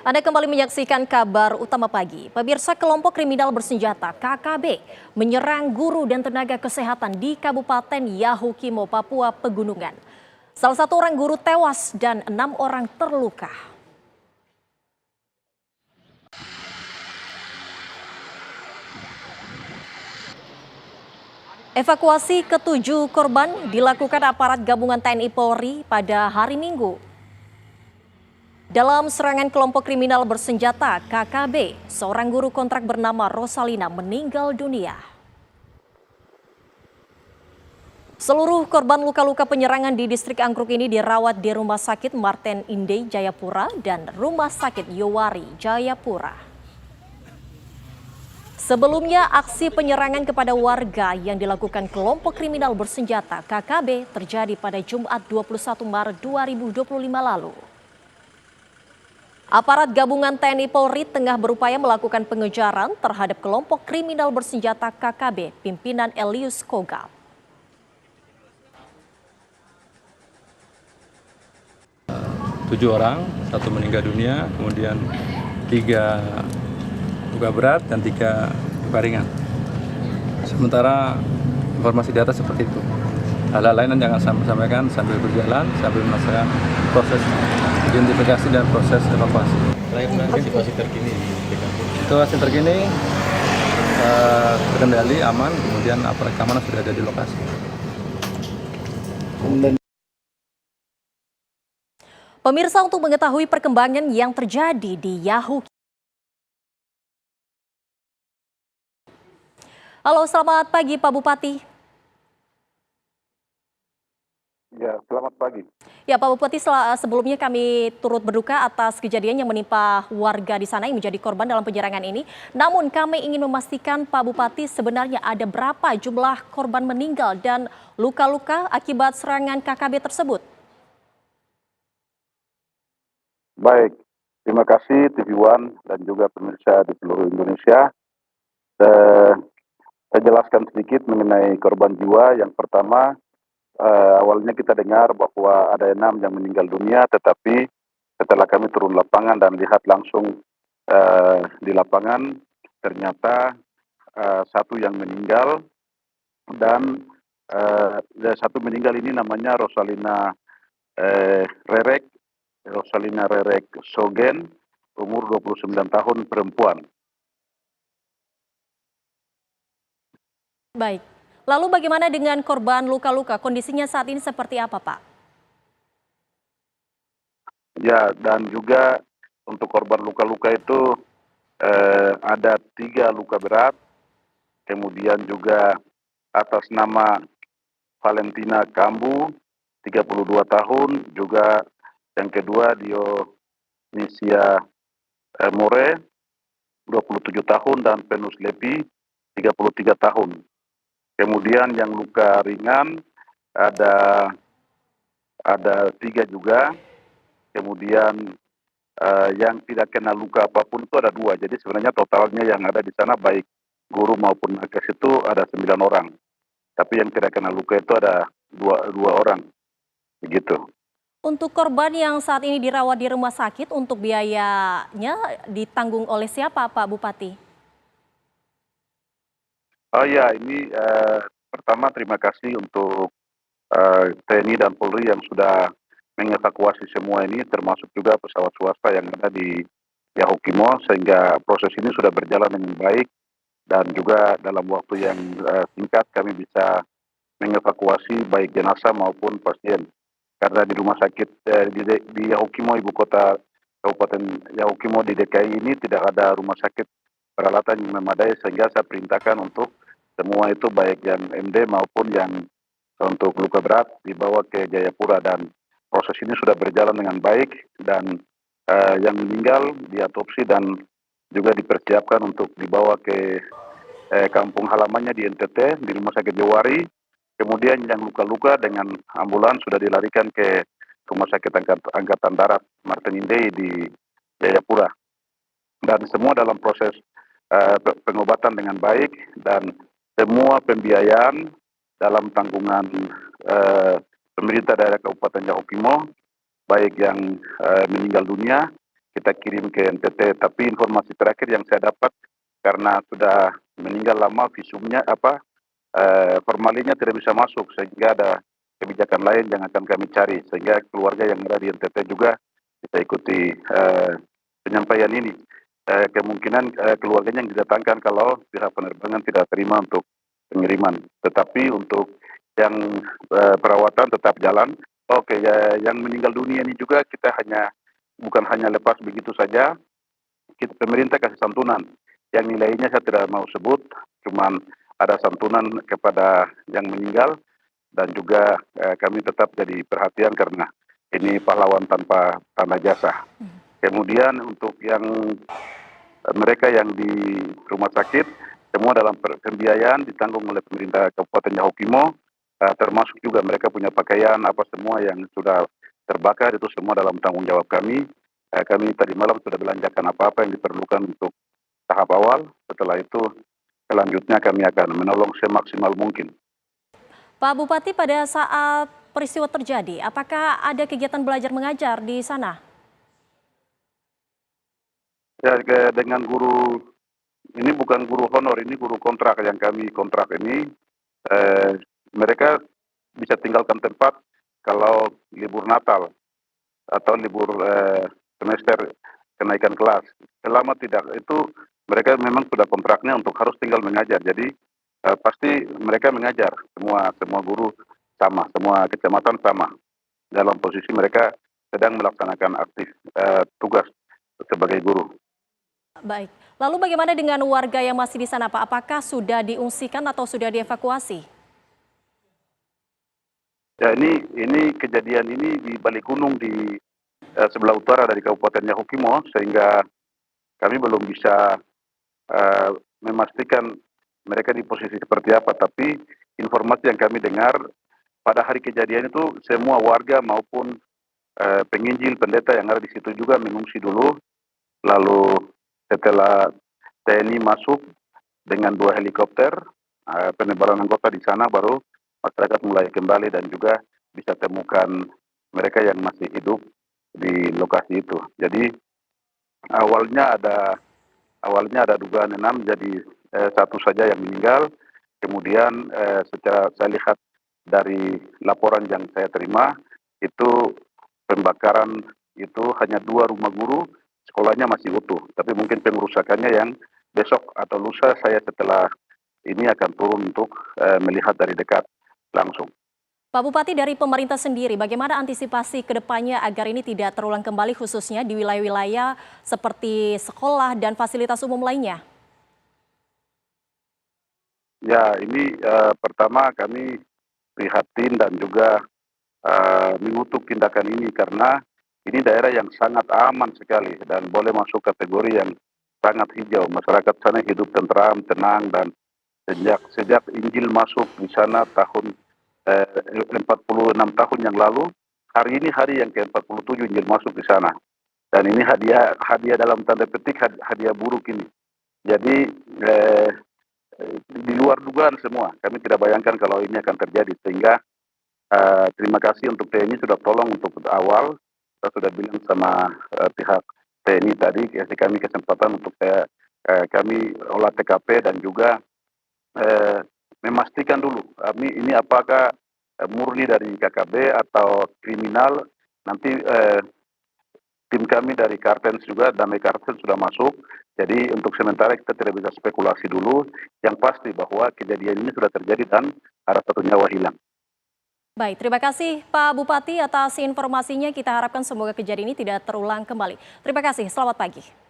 Anda kembali menyaksikan kabar utama pagi. Pemirsa, kelompok kriminal bersenjata KKB menyerang guru dan tenaga kesehatan di Kabupaten Yahukimo, Papua Pegunungan. Salah satu orang guru tewas dan 6 orang terluka. Evakuasi ketujuh korban dilakukan aparat gabungan TNI Polri pada hari Minggu. Dalam serangan kelompok kriminal bersenjata KKB, seorang guru kontrak bernama Rosalina meninggal dunia. Seluruh korban luka-luka penyerangan di distrik Angkruk ini dirawat di Rumah Sakit Martin Inde Jayapura dan Rumah Sakit Yowari Jayapura. Sebelumnya, aksi penyerangan kepada warga yang dilakukan kelompok kriminal bersenjata KKB terjadi pada Jumat 21 Maret 2025 lalu. Aparat gabungan TNI Polri tengah berupaya melakukan pengejaran terhadap kelompok kriminal bersenjata KKB pimpinan Elius Kogab. Tujuh orang, satu meninggal dunia, kemudian 3 luka berat dan 3 luka ringan. Sementara informasi di atas seperti itu. Hal-hal lain jangan sampai sampaikan sambil berjalan, sambil melaksanakan proses identifikasi dan proses evakuasi. Situasi terkini di TKP. Situasi terkini terkendali, aman, kemudian aparat keamanan sudah ada di lokasi. Pemirsa, untuk mengetahui perkembangan yang terjadi di Yahukimo. Halo, selamat pagi Pak Bupati. Ya, selamat pagi. Ya Pak Bupati, sebelumnya kami turut berduka atas kejadian yang menimpa warga di sana yang menjadi korban dalam penyerangan ini. Namun kami ingin memastikan Pak Bupati, sebenarnya ada berapa jumlah korban meninggal dan luka-luka akibat serangan KKB tersebut? Baik, terima kasih TV One dan juga pemirsa di seluruh Indonesia. Saya jelaskan sedikit mengenai korban jiwa. Yang pertama, awalnya kita dengar bahwa ada 6 yang meninggal dunia, tetapi setelah kami turun lapangan dan lihat langsung di lapangan, ternyata 1 yang meninggal dan 1 meninggal ini namanya Rosalina Rerek Sogen, umur 29 tahun, perempuan. Baik, lalu bagaimana dengan korban luka-luka? Kondisinya saat ini seperti apa Pak? Ya, dan juga untuk korban luka-luka itu ada 3 luka berat, kemudian juga atas nama Valentina Kambu, 32 tahun, juga yang kedua Dionisia More, 27 tahun, dan Penus Lepi, 33 tahun. Kemudian yang luka ringan ada 3 juga, kemudian yang tidak kena luka apapun itu ada 2. Jadi sebenarnya totalnya yang ada di sana baik guru maupun nakes itu ada 9 orang. Tapi yang tidak kena luka itu ada 2 orang. Begitu. Untuk korban yang saat ini dirawat di rumah sakit, untuk biayanya ditanggung oleh siapa Pak Bupati? Oh ya, ini pertama terima kasih untuk TNI dan Polri yang sudah mengevakuasi semua ini, termasuk juga pesawat swasta yang ada di Yahukimo, sehingga proses ini sudah berjalan dengan baik dan juga dalam waktu yang singkat kami bisa mengevakuasi baik jenazah maupun pasien. Karena di rumah sakit di Yahukimo, ibu kota Kabupaten Yahukimo di DKI ini tidak ada rumah sakit peralatan yang memadai, sehingga saya perintahkan untuk semua itu baik yang MD maupun yang untuk luka berat dibawa ke Jayapura, dan proses ini sudah berjalan dengan baik, dan yang meninggal diotopsi dan juga dipersiapkan untuk dibawa ke kampung halamannya di NTT di Rumah Sakit Yowari. Kemudian yang luka-luka dengan ambulans sudah dilarikan ke Rumah Sakit Angkatan Darat Martin Inde di Jayapura, dan semua dalam proses pengobatan dengan baik, dan semua pembiayaan dalam tanggungan pemerintah daerah Kabupaten Yahukimo, baik yang meninggal dunia kita kirim ke NTT. Tapi informasi terakhir yang saya dapat, karena sudah meninggal lama, visumnya formalnya tidak bisa masuk, sehingga ada kebijakan lain yang akan kami cari, sehingga keluarga yang ada di NTT juga bisa ikuti penyampaian ini. Kemungkinan keluarganya yang didatangkan kalau pihak penerbangan tidak terima untuk pengiriman. Tetapi untuk yang perawatan tetap jalan. Oke, ya, yang meninggal dunia ini juga kita bukan hanya lepas begitu saja, pemerintah kasih santunan. Yang nilainya saya tidak mau sebut, cuman ada santunan kepada yang meninggal, dan juga kami tetap jadi perhatian karena ini pahlawan tanpa tanda jasa. Kemudian untuk yang mereka yang di rumah sakit, semua dalam pembiayaan ditanggung oleh pemerintah Kabupaten Yahukimo, termasuk juga mereka punya pakaian apa semua yang sudah terbakar, itu semua dalam tanggung jawab kami. Kami tadi malam sudah belanjakan apa-apa yang diperlukan untuk tahap awal. Setelah itu selanjutnya kami akan menolong semaksimal mungkin. Pak Bupati, pada saat peristiwa terjadi, apakah ada kegiatan belajar mengajar di sana? Ya, dengan guru, ini bukan guru honor, ini guru kontrak yang kami kontrak ini. Mereka bisa tinggalkan tempat kalau libur Natal atau libur semester kenaikan kelas. Selama tidak itu, mereka memang sudah kontraknya untuk harus tinggal mengajar. Jadi pasti mereka mengajar, semua guru sama, semua kecamatan sama. Dalam posisi mereka sedang melaksanakan aktif tugas sebagai guru. Baik, lalu bagaimana dengan warga yang masih di sana, Pak? Apakah sudah diungsikan atau sudah dievakuasi? Ya, ini kejadian ini di balik gunung di sebelah utara dari Kabupaten Yahukimo, sehingga kami belum bisa memastikan mereka di posisi seperti apa. Tapi informasi yang kami dengar pada hari kejadian itu, semua warga maupun penginjil pendeta yang ada di situ juga mengungsi dulu. Lalu setelah TNI masuk dengan 2 helikopter, penebaran anggota di sana, baru masyarakat mulai kembali dan juga bisa temukan mereka yang masih hidup di lokasi itu. Jadi awalnya ada dugaan 6, jadi 1 saja yang meninggal. Kemudian secara saya lihat dari laporan yang saya terima, itu pembakaran itu hanya 2 rumah guru, sekolahnya masih utuh. Tapi mungkin pengerusakannya yang besok atau lusa saya setelah ini akan turun untuk melihat dari dekat langsung. Pak Bupati, dari pemerintah sendiri, bagaimana antisipasi ke depannya agar ini tidak terulang kembali, khususnya di wilayah-wilayah seperti sekolah dan fasilitas umum lainnya? Ya, ini pertama kami prihatin dan juga mengutuk tindakan ini, karena ini daerah yang sangat aman sekali dan boleh masuk kategori yang sangat hijau. Masyarakat sana hidup tentram, tenang, dan sejak Injil masuk di sana tahun 46 tahun yang lalu, hari ini hari yang ke-47 Injil masuk di sana. Dan ini hadiah dalam tanda petik, hadiah buruk ini. Jadi di luar dugaan semua. Kami tidak bayangkan kalau ini akan terjadi, sehingga terima kasih untuk TNI sudah tolong untuk awal. Kita sudah bilang sama pihak TNI tadi, kasih kami kesempatan untuk kami olah TKP dan juga memastikan dulu ini apakah murni dari KKB atau kriminal. Nanti tim kami dari Kartens juga, Damai Kartens sudah masuk. Jadi untuk sementara kita tidak bisa spekulasi dulu. Yang pasti bahwa kejadian ini sudah terjadi dan ada 1 nyawa hilang. Baik, terima kasih Pak Bupati atas informasinya. Kita harapkan semoga kejadian ini tidak terulang kembali. Terima kasih, selamat pagi.